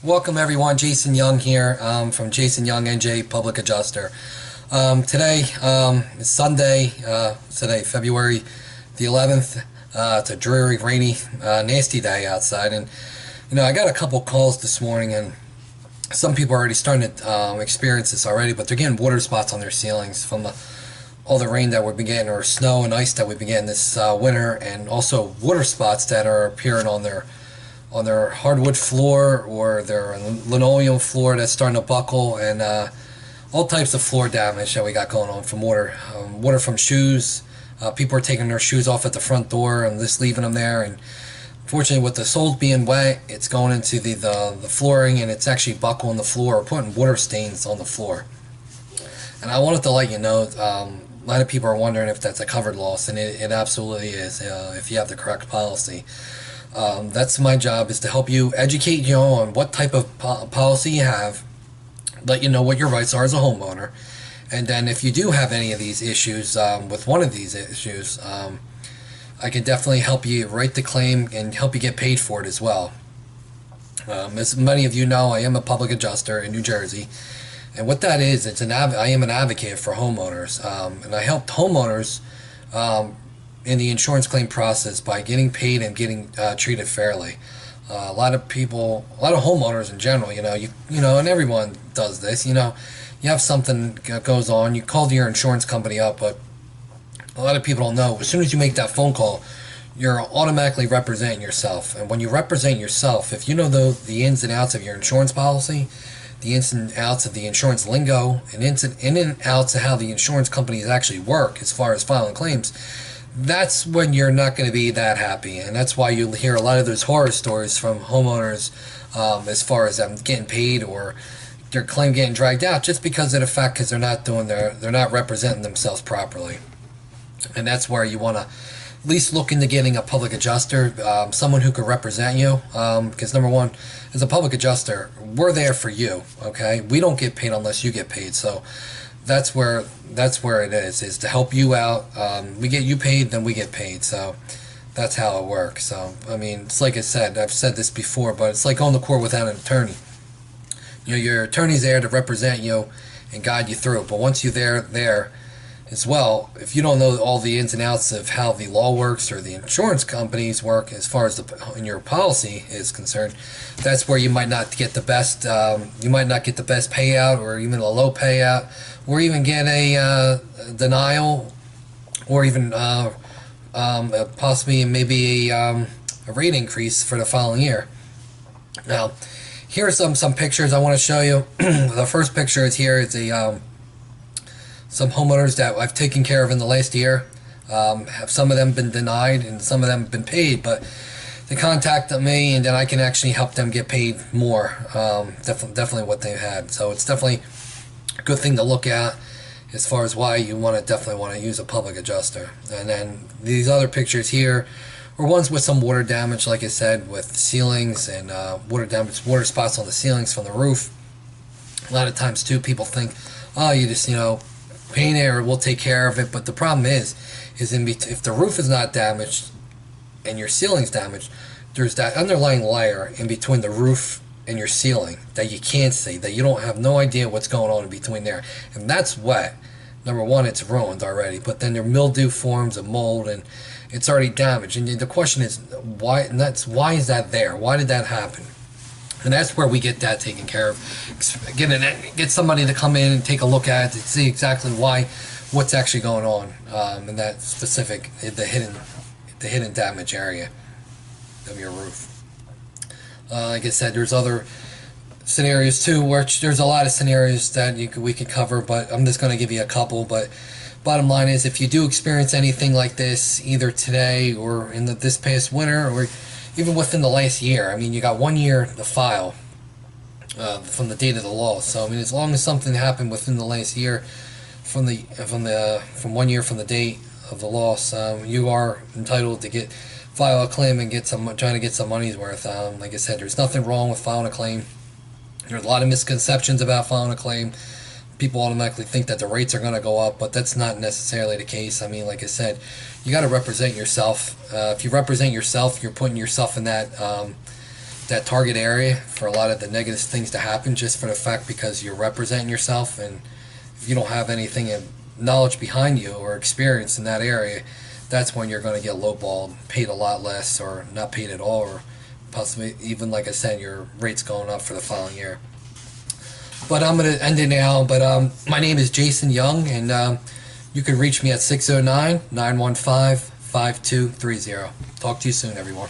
Welcome everyone, Jason Young here from Jason Young NJ Public Adjuster. Today is Sunday, today February the 11th. It's a dreary, rainy, nasty day outside, and I got a couple calls this morning, and some people are already starting to experience this already, but they're getting water spots on their ceilings from all the rain that we've been getting, or snow and ice that we've been getting this winter, and also water spots that are appearing on their hardwood floor or their linoleum floor that's starting to buckle, and all types of floor damage that we got going on from water. Water from shoes. People are taking their shoes off at the front door and just leaving them there. And fortunately, with the soles being wet, it's going into the flooring, and it's actually buckling the floor or putting water stains on the floor. And I wanted to let you know, a lot of people are wondering if that's a covered loss, and it absolutely is if you have the correct policy. That's my job, is to help you educate you on what type of policy you have, let you know what your rights are as a homeowner, and then if you do have any of these issues with one of these issues, I can definitely help you write the claim and help you get paid for it as well. As many of you know, I am a public adjuster in New Jersey, and what that is, I am an advocate for homeowners, and I help homeowners in the insurance claim process by getting paid and getting treated fairly. A lot of people, a lot of homeowners in general, and everyone does this. You have something that goes on, you call your insurance company up, but a lot of people don't know. As soon as you make that phone call, you're automatically representing yourself. And when you represent yourself, if you know the ins and outs of your insurance policy, the ins and outs of the insurance lingo, and in and outs of how the insurance companies actually work as far as filing claims, that's when you're not going to be that happy. And that's why you hear a lot of those horror stories from homeowners as far as them getting paid or their claim getting dragged out, just because of the fact because they're not representing themselves properly. And that's where you want to at least look into getting a public adjuster, someone who could represent you, because number one, as a public adjuster, we're there for you. Okay, we don't get paid unless you get paid. So that's where it is to help you out. We get you paid, then we get paid. So that's how it works. So I mean, it's like I said, I've said this before, but it's like going to court without an attorney. Your attorney's there to represent you and guide you through. But once you're there as well, if you don't know all the ins and outs of how the law works or the insurance companies work as far as in your policy is concerned, that's where you might not get the best. You might not get the best payout, or even a low payout, or even get a denial, or even possibly maybe a rate increase for the following year. Now, here are some pictures I want to show you. The first picture is here. It's some homeowners that I've taken care of in the last year. Have some of them been denied and some of them have been paid, but they contact me and then I can actually help them get paid more. Definitely what they've had. So it's definitely a good thing to look at as far as why you definitely want to use a public adjuster. And then these other pictures here are ones with some water damage, like I said, with ceilings and water damage, water spots on the ceilings from the roof. A lot of times too, people think, oh, you just paint it or we'll take care of it. But the problem is if the roof is not damaged and your ceiling's damaged, there's that underlying layer in between the roof and your ceiling that you can't see, that you don't have no idea what's going on in between there, and that's wet. Number one, it's ruined already, but then there mildew forms of mold and it's already damaged. And the question is why? And that's why is that there? Why did that happen? And that's where we get that taken care of. Get somebody to come in and take a look at it to see exactly what's actually going on in that specific, the hidden damage area of your roof. Like I said, there's other scenarios too, which there's a lot of scenarios that we could cover, but I'm just going to give you a couple. But bottom line is, if you do experience anything like this, either today or in this past winter, or even within the last year, I mean, you got 1 year to file from the date of the loss. So I mean, as long as something happened within the last year, from 1 year from the date of the loss, you are entitled to file a claim and trying to get some money's worth. Like I said, there's nothing wrong with filing a claim. There's a lot of misconceptions about filing a claim. People automatically think that the rates are going to go up, but that's not necessarily the case. I mean, like I said, you got to represent yourself. If you represent yourself, you're putting yourself in that that target area for a lot of the negative things to happen, just for the fact because you're representing yourself, and if you don't have anything in knowledge behind you or experience in that area, that's when you're going to get lowballed, paid a lot less, or not paid at all, or possibly even, like I said, your rates going up for the following year. But I'm going to end it now. But my name is Jason Young, and you can reach me at 609-915-5230. Talk to you soon, everyone.